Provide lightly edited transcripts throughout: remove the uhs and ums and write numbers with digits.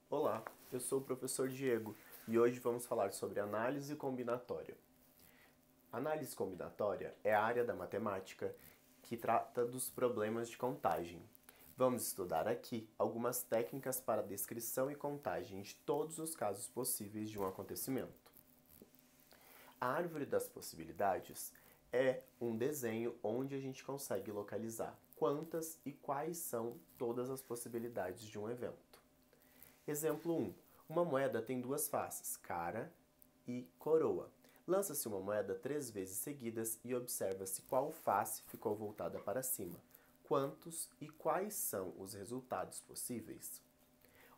Olá, eu sou o professor Diego e hoje vamos falar sobre análise combinatória. Análise combinatória é a área da matemática que trata dos problemas de contagem. Vamos estudar aqui algumas técnicas para descrição e contagem de todos os casos possíveis de um acontecimento. A árvore das possibilidades é um desenho onde a gente consegue localizar quantas e quais são todas as possibilidades de um evento. Exemplo 1. Uma moeda tem duas faces, cara e coroa. Lança-se uma moeda 3 vezes seguidas e observa-se qual face ficou voltada para cima. Quantos e quais são os resultados possíveis?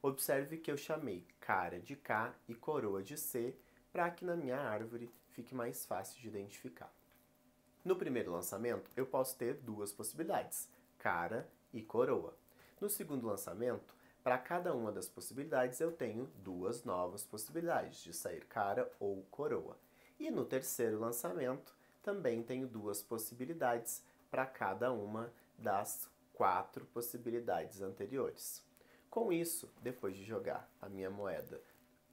Observe que eu chamei cara de K e coroa de C para que na minha árvore fique mais fácil de identificar. No primeiro lançamento, eu posso ter duas possibilidades, cara e coroa. No segundo lançamento, para cada uma das possibilidades, eu tenho duas novas possibilidades de sair cara ou coroa. E no terceiro lançamento, também tenho duas possibilidades para cada uma das 4 possibilidades anteriores. Com isso, depois de jogar a minha moeda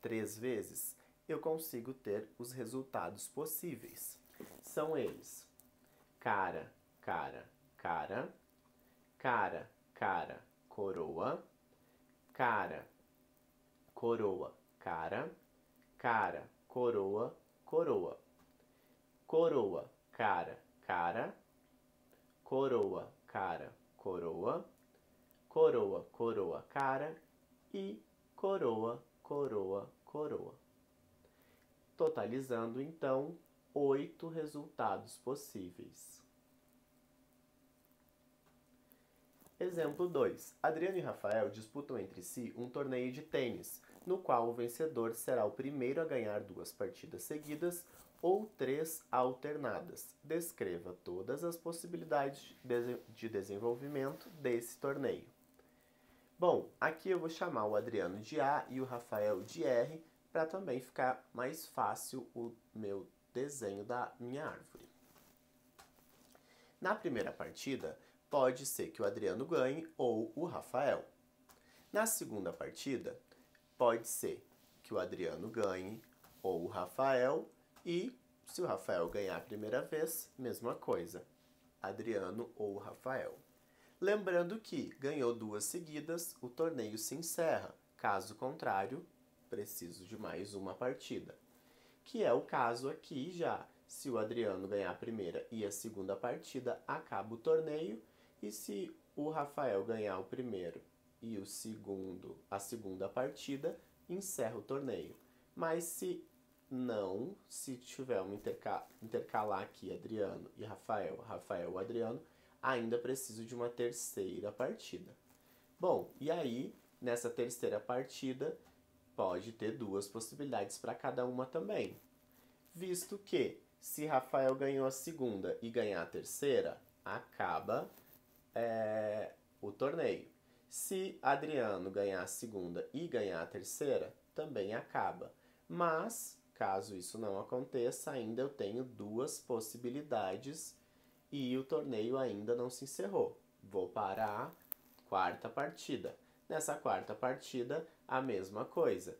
3 vezes, eu consigo ter os resultados possíveis. São eles: cara, cara, cara, cara, cara, coroa, cara, coroa, cara, cara, coroa, coroa, coroa, cara, cara, coroa, cara, coroa, coroa, coroa, cara e coroa, coroa, coroa. Totalizando então 8 resultados possíveis. Exemplo 2. Adriano e Rafael disputam entre si um torneio de tênis, no qual o vencedor será o primeiro a ganhar 2 partidas seguidas ou 3 alternadas. Descreva todas as possibilidades de desenvolvimento desse torneio. Bom, aqui eu vou chamar o Adriano de A e o Rafael de R, para também ficar mais fácil o meu desenho da minha árvore. Na primeira partida, pode ser que o Adriano ganhe ou o Rafael. Na segunda partida, pode ser que o Adriano ganhe ou o Rafael e, se o Rafael ganhar a primeira vez, mesma coisa, Adriano ou Rafael. Lembrando que ganhou 2 seguidas, o torneio se encerra. Caso contrário, preciso de mais uma partida. Que é o caso aqui já. Se o Adriano ganhar a primeira e a segunda partida, acaba o torneio. E se o Rafael ganhar o primeiro e o segundo, a segunda partida, encerra o torneio. Mas se tiver um intercalar aqui Adriano e Rafael, Rafael e Adriano, ainda preciso de uma terceira partida. Bom, e aí, nessa terceira partida, pode ter 2 possibilidades para cada uma também. Visto que, se Rafael ganhou a segunda e ganhar a terceira, acaba o torneio. Se Adriano ganhar a segunda e ganhar a terceira, também acaba. Mas, caso isso não aconteça, ainda eu tenho 2 possibilidades e o torneio ainda não se encerrou. Vou para a quarta partida. Nessa quarta partida, a mesma coisa.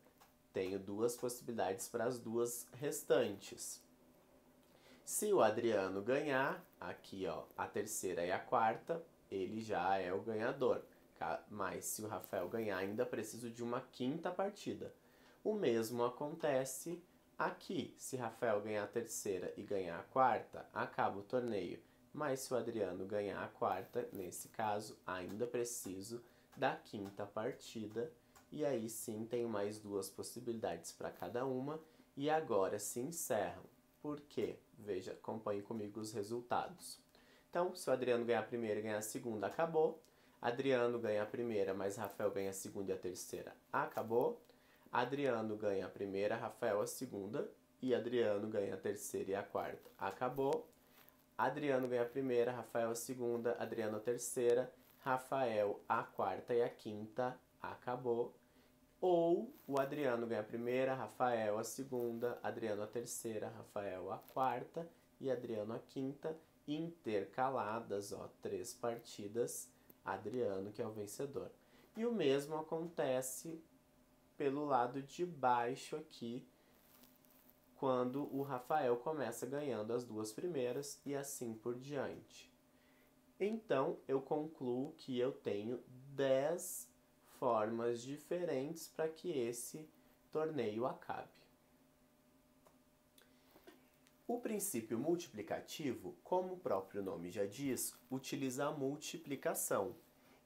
Tenho 2 possibilidades para as 2 restantes. Se o Adriano ganhar, aqui ó, a terceira e a quarta, ele já é o ganhador. Mas se o Rafael ganhar, ainda preciso de uma quinta partida. O mesmo acontece aqui. Se Rafael ganhar a terceira e ganhar a quarta, acaba o torneio. Mas se o Adriano ganhar a quarta, nesse caso, ainda preciso da quinta partida. E aí sim tenho mais 2 possibilidades para cada uma. E agora se encerram. Por quê? Veja, acompanhe comigo os resultados. Então, se o Adriano ganhar a primeira e ganhar a segunda, acabou. Adriano ganha a primeira, mas Rafael ganha a segunda e a terceira, acabou. Adriano ganha a primeira, Rafael a segunda. E Adriano ganha a terceira e a quarta, acabou. Adriano ganha a primeira, Rafael a segunda, Adriano a terceira, Rafael a quarta e a quinta, acabou. Ou o Adriano ganha a primeira, Rafael a segunda, Adriano a terceira, Rafael a quarta e Adriano a quinta, intercaladas, ó, 3 partidas, Adriano que é o vencedor. E o mesmo acontece pelo lado de baixo aqui, quando o Rafael começa ganhando as duas primeiras e assim por diante. Então, eu concluo que eu tenho 10 formas diferentes para que esse torneio acabe. O princípio multiplicativo, como o próprio nome já diz, utiliza a multiplicação.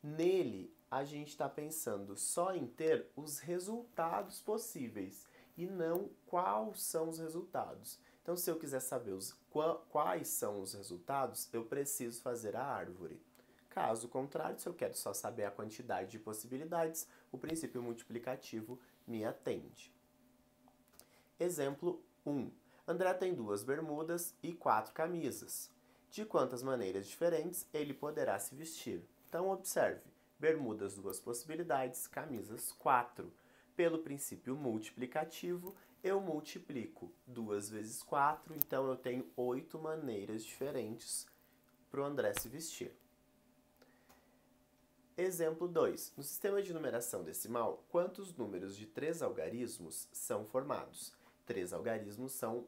Nele, a gente está pensando só em ter os resultados possíveis e não quais são os resultados. Então, se eu quiser saber quais são os resultados, eu preciso fazer a árvore. Caso contrário, se eu quero só saber a quantidade de possibilidades, o princípio multiplicativo me atende. Exemplo 1. André tem 2 bermudas e 4 camisas. De quantas maneiras diferentes ele poderá se vestir? Então, observe. Bermudas, 2 possibilidades, camisas, 4. Pelo princípio multiplicativo, eu multiplico 2 vezes 4, então eu tenho 8 maneiras diferentes para o André se vestir. Exemplo 2. No sistema de numeração decimal, quantos números de 3 algarismos são formados? 3 algarismos são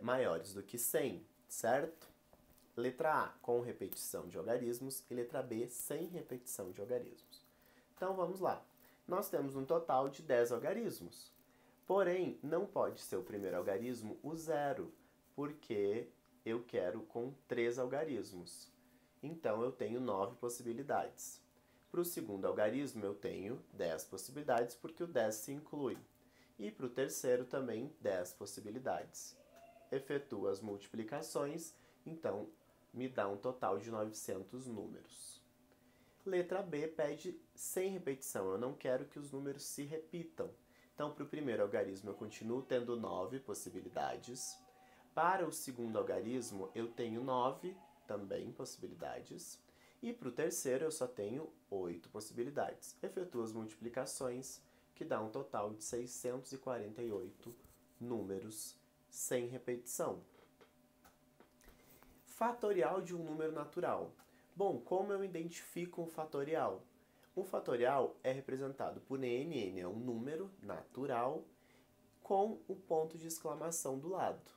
maiores do que 100, certo? Letra A, com repetição de algarismos, e letra B, sem repetição de algarismos. Então, vamos lá. Nós temos um total de 10 algarismos. Porém, não pode ser o primeiro algarismo o 0, porque eu quero com 3 algarismos. Então, eu tenho 9 possibilidades. Para o segundo algarismo, eu tenho 10 possibilidades, porque o 10 se inclui. E para o terceiro, também 10 possibilidades. Efetuo as multiplicações, então me dá um total de 900 números. Letra B pede sem repetição, eu não quero que os números se repitam. Então, para o primeiro algarismo, eu continuo tendo 9 possibilidades. Para o segundo algarismo, eu tenho 9 também possibilidades. E para o terceiro, eu só tenho 8 possibilidades. Efetuo as multiplicações, que dá um total de 648 números sem repetição. Fatorial de um número natural. Bom, como eu identifico um fatorial? Um fatorial é representado por n, n é um número natural, com o ponto de exclamação do lado.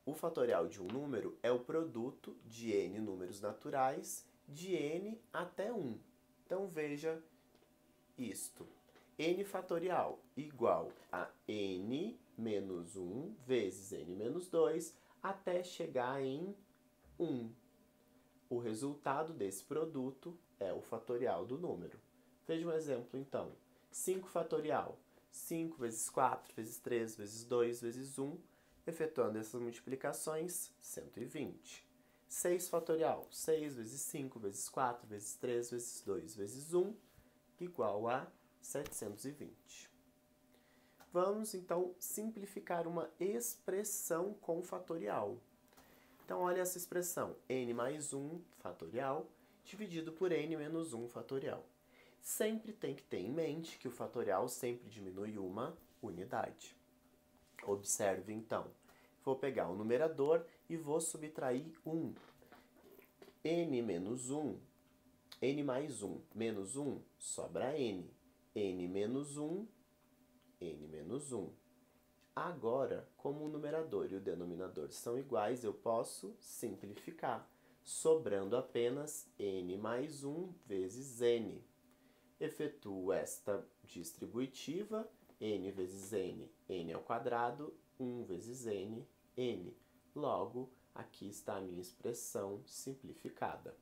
O fatorial de um número é o produto de n números naturais de n até 1. Então, veja isto. N fatorial igual a n menos 1 vezes n menos 2 até chegar em 1. O resultado desse produto é o fatorial do número. Veja um exemplo, então. 5 fatorial. 5 vezes 4 vezes 3 vezes 2 vezes 1. Efetuando essas multiplicações, 120. 6 fatorial. 6 vezes 5 vezes 4 vezes 3 vezes 2 vezes 1 igual a 720. Vamos, então, simplificar uma expressão com fatorial. Então, olha essa expressão, n mais 1 fatorial dividido por n menos 1 fatorial. Sempre tem que ter em mente que o fatorial sempre diminui uma unidade. Observe, então, vou pegar o numerador e vou subtrair 1. n menos 1, n mais 1 menos 1, sobra n. n menos 1, n menos 1. Agora, como o numerador e o denominador são iguais, eu posso simplificar, sobrando apenas n mais 1 vezes n. Efetuo esta distributiva, n vezes n, n ao quadrado, 1 vezes n, n. Logo, aqui está a minha expressão simplificada.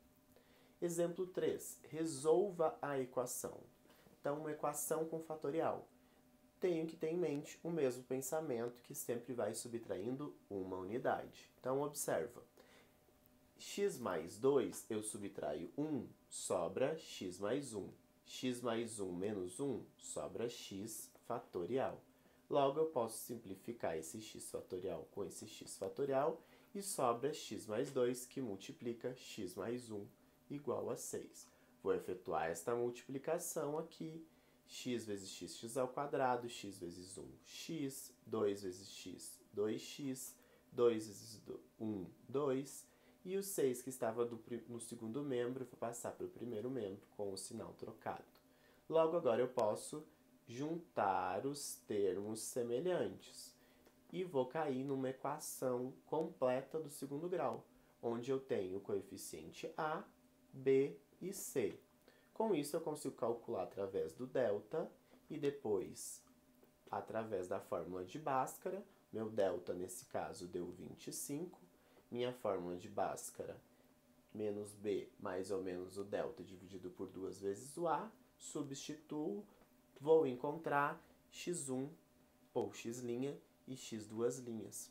Exemplo 3. Resolva a equação. Então, uma equação com fatorial. Tenho que ter em mente o mesmo pensamento que sempre vai subtraindo uma unidade. Então, observa. X mais 2, eu subtraio 1, sobra x mais 1. X mais 1 menos 1, sobra x fatorial. Logo, eu posso simplificar esse x fatorial com esse x fatorial e sobra x mais 2, que multiplica x mais 1 igual a 6. Vou efetuar esta multiplicação aqui. X vezes x, x ao quadrado, x vezes 1, x, 2 vezes x, 2x, 2 vezes 1, 2, e o 6 que estava no segundo membro, vou passar para o primeiro membro com o sinal trocado. Logo, agora eu posso juntar os termos semelhantes e vou cair numa equação completa do segundo grau, onde eu tenho o coeficiente A, B e C. Com isso, eu consigo calcular através do delta e depois através da fórmula de Bhaskara. Meu delta, nesse caso, deu 25. Minha fórmula de Bhaskara, menos B mais ou menos o delta dividido por 2 vezes o A. Substituo, vou encontrar x1 ou x' e x duas linhas.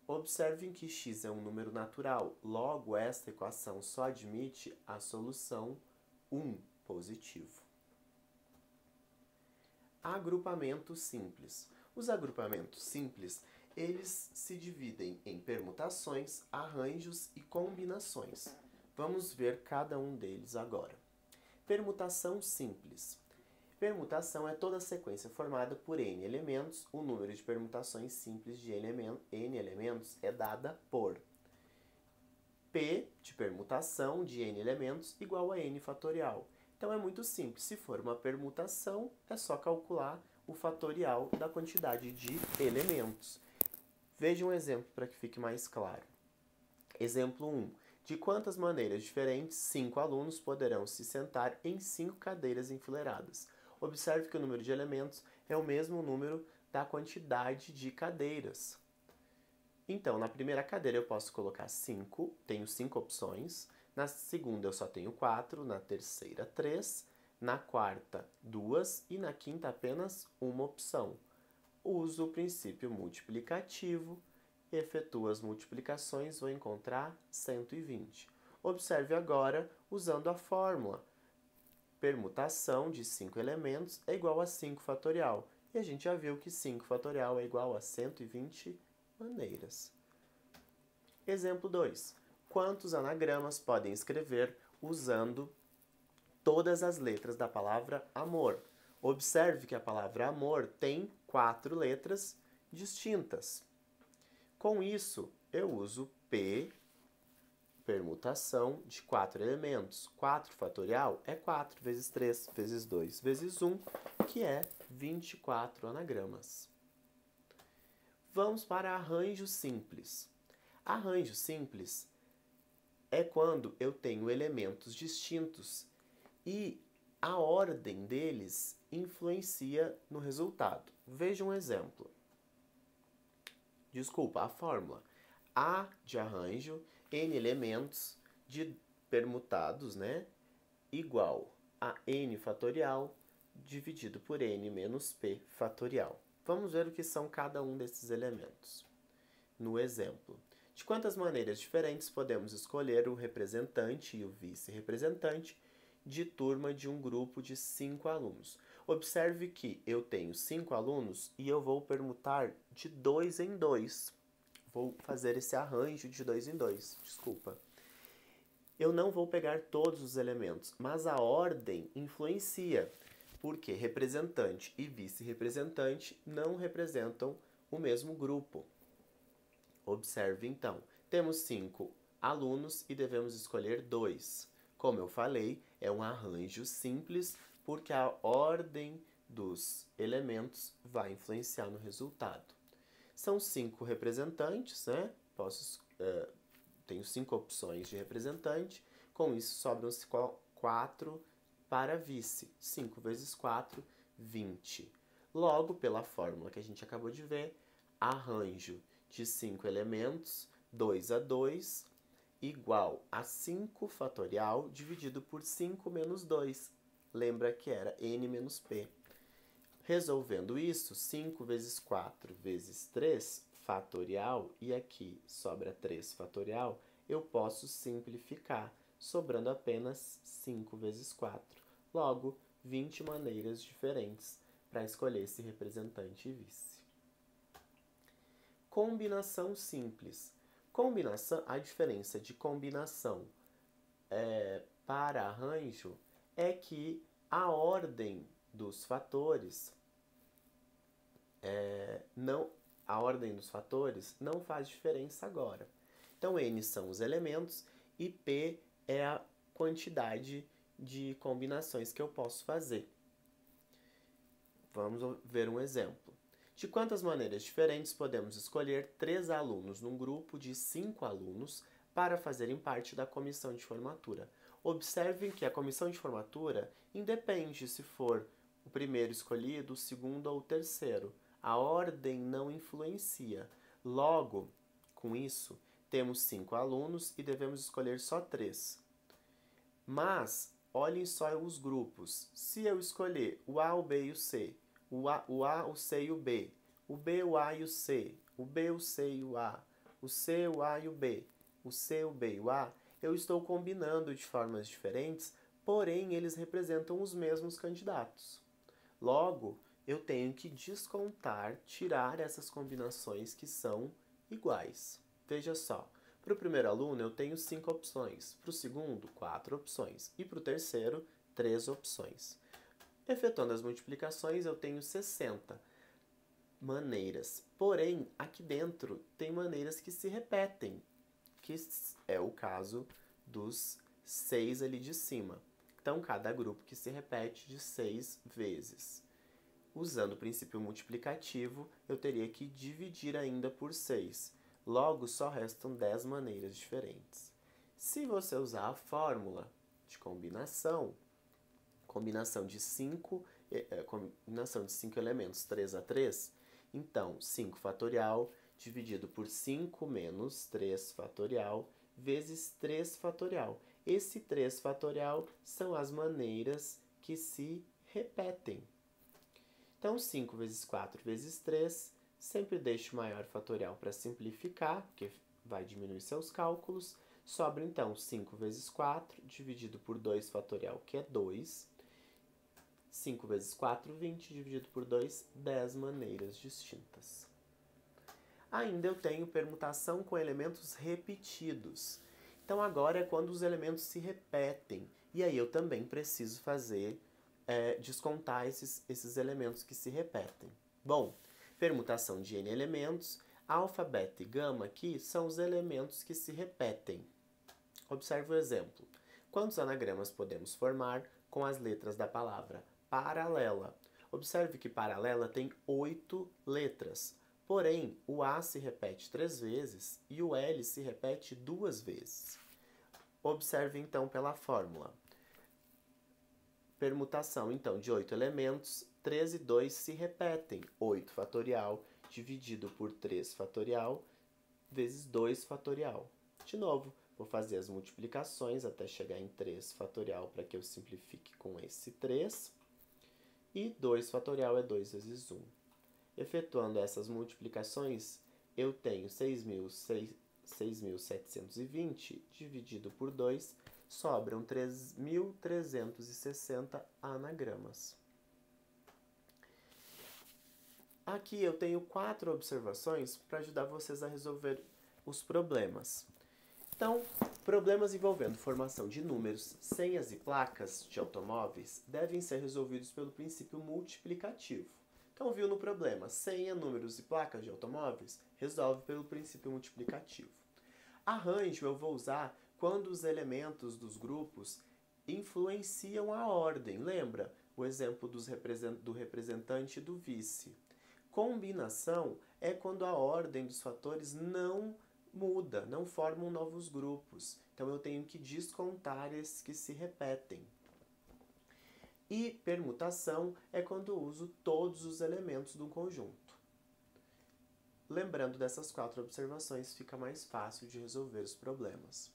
Observem que x é um número natural, logo esta equação só admite a solução 1 positivo. Agrupamento simples. Os agrupamentos simples, eles se dividem em permutações, arranjos e combinações. Vamos ver cada um deles agora. Permutação simples. Permutação é toda sequência formada por n elementos. O número de permutações simples de n elementos é dada por P de permutação de n elementos igual a n fatorial. Então é muito simples. Se for uma permutação, é só calcular o fatorial da quantidade de elementos. Veja um exemplo para que fique mais claro. Exemplo 1. De quantas maneiras diferentes 5 alunos poderão se sentar em 5 cadeiras enfileiradas? Observe que o número de elementos é o mesmo número da quantidade de cadeiras. Então, na primeira cadeira eu posso colocar 5, tenho 5 opções. Na segunda eu só tenho 4, na terceira 3, na quarta 2 e na quinta apenas uma opção. Uso o princípio multiplicativo, efetuo as multiplicações, vou encontrar 120. Observe agora usando a fórmula. Permutação de 5 elementos é igual a 5 fatorial. E a gente já viu que 5 fatorial é igual a 120 maneiras. Exemplo 2. Quantos anagramas podem escrever usando todas as letras da palavra amor? Observe que a palavra amor tem 4 letras distintas. Com isso, eu uso P, permutação de 4 elementos. 4 fatorial é 4 vezes 3 vezes 2 vezes 1, que é 24 anagramas. Vamos para arranjo simples. Arranjo simples é quando eu tenho elementos distintos e a ordem deles influencia no resultado. Veja um exemplo. Desculpa, a fórmula. A de arranjo, n elementos de permutados, né? Igual a n fatorial dividido por n menos p fatorial. Vamos ver o que são cada um desses elementos. No exemplo, de quantas maneiras diferentes podemos escolher o representante e o vice-representante de turma de um grupo de 5 alunos? Observe que eu tenho 5 alunos e eu vou permutar de 2 em 2. Vou fazer esse arranjo de 2 em 2, desculpa. Eu não vou pegar todos os elementos, mas a ordem influencia, porque representante e vice-representante não representam o mesmo grupo. Observe então, temos 5 alunos e devemos escolher 2. Como eu falei, é um arranjo simples, porque a ordem dos elementos vai influenciar no resultado. São 5 representantes, né? Tenho 5 opções de representante, com isso sobram 4 para vice. 5 vezes 4, 20. Logo, pela fórmula que a gente acabou de ver, arranjo de 5 elementos, 2 a 2, igual a 5 fatorial dividido por 5 menos 2. Lembra que era n menos p. Resolvendo isso, 5 vezes 4 vezes 3 fatorial, e aqui sobra 3 fatorial, eu posso simplificar, sobrando apenas 5 vezes 4. Logo, 20 maneiras diferentes para escolher esse representante e vice. Combinação simples. A diferença de combinação para arranjo é que a ordem dos fatores não faz diferença agora. Então, N são os elementos e P é a quantidade de combinações que eu posso fazer. Vamos ver um exemplo. De quantas maneiras diferentes podemos escolher 3 alunos num grupo de 5 alunos para fazerem parte da comissão de formatura? Observem que a comissão de formatura independe se for o primeiro escolhido, o segundo ou o terceiro. A ordem não influencia. Logo, com isso, temos 5 alunos e devemos escolher só 3. Mas, olhem só os grupos. Se eu escolher o A, o B e o C, o A, o C e o B, o B, o A e o C, o B, o C e o A, o C, o A e o B, o C, o B e o A, eu estou combinando de formas diferentes, porém eles representam os mesmos candidatos. Logo, eu tenho que descontar, tirar essas combinações que são iguais. Veja só, para o primeiro aluno eu tenho 5 opções, para o segundo 4 opções e para o terceiro 3 opções. Efetuando as multiplicações eu tenho 60 maneiras, porém aqui dentro tem maneiras que se repetem, que é o caso dos 6 ali de cima. Então, cada grupo que se repete de 6 vezes. Usando o princípio multiplicativo, eu teria que dividir ainda por 6. Logo, só restam 10 maneiras diferentes. Se você usar a fórmula de combinação de 5 elementos 3 a 3, então 5 fatorial dividido por 5 menos 3 fatorial vezes 3 fatorial. Esse 3 fatorial são as maneiras que se repetem. Então, 5 vezes 4 vezes 3, sempre deixe o maior fatorial para simplificar, porque vai diminuir seus cálculos. Sobra, então, 5 vezes 4, dividido por 2 fatorial, que é 2. 5 vezes 4, 20, dividido por 2, 10 maneiras distintas. Ainda eu tenho permutação com elementos repetidos. Então, agora é quando os elementos se repetem. E aí eu também preciso fazer, descontar esses elementos que se repetem. Bom, permutação de n elementos, alfa, beta e gama aqui são os elementos que se repetem. Observe o exemplo. Quantos anagramas podemos formar com as letras da palavra paralela? Observe que paralela tem 8 letras. Porém, o A se repete 3 vezes e o L se repete 2 vezes. Observe, então, pela fórmula. Permutação, então, de 8 elementos, 3 e 2 se repetem. 8 fatorial dividido por 3 fatorial vezes 2 fatorial. De novo, vou fazer as multiplicações até chegar em 3 fatorial para que eu simplifique com esse 3. E 2 fatorial é 2 vezes 1. Efetuando essas multiplicações, eu tenho 6.720 dividido por 2, sobram 3.360 anagramas. Aqui eu tenho 4 observações para ajudar vocês a resolver os problemas. Então, problemas envolvendo formação de números, senhas e placas de automóveis devem ser resolvidos pelo princípio multiplicativo. Então, viu no problema, senha, números e placas de automóveis, resolve pelo princípio multiplicativo. Arranjo eu vou usar quando os elementos dos grupos influenciam a ordem. Lembra o exemplo do representante e do vice? Combinação é quando a ordem dos fatores não muda, não formam novos grupos. Então, eu tenho que descontar esses que se repetem. E permutação é quando eu uso todos os elementos do conjunto. Lembrando dessas 4 observações, fica mais fácil de resolver os problemas.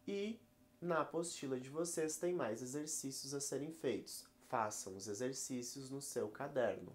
E na apostila de vocês tem mais exercícios a serem feitos. Façam os exercícios no seu caderno.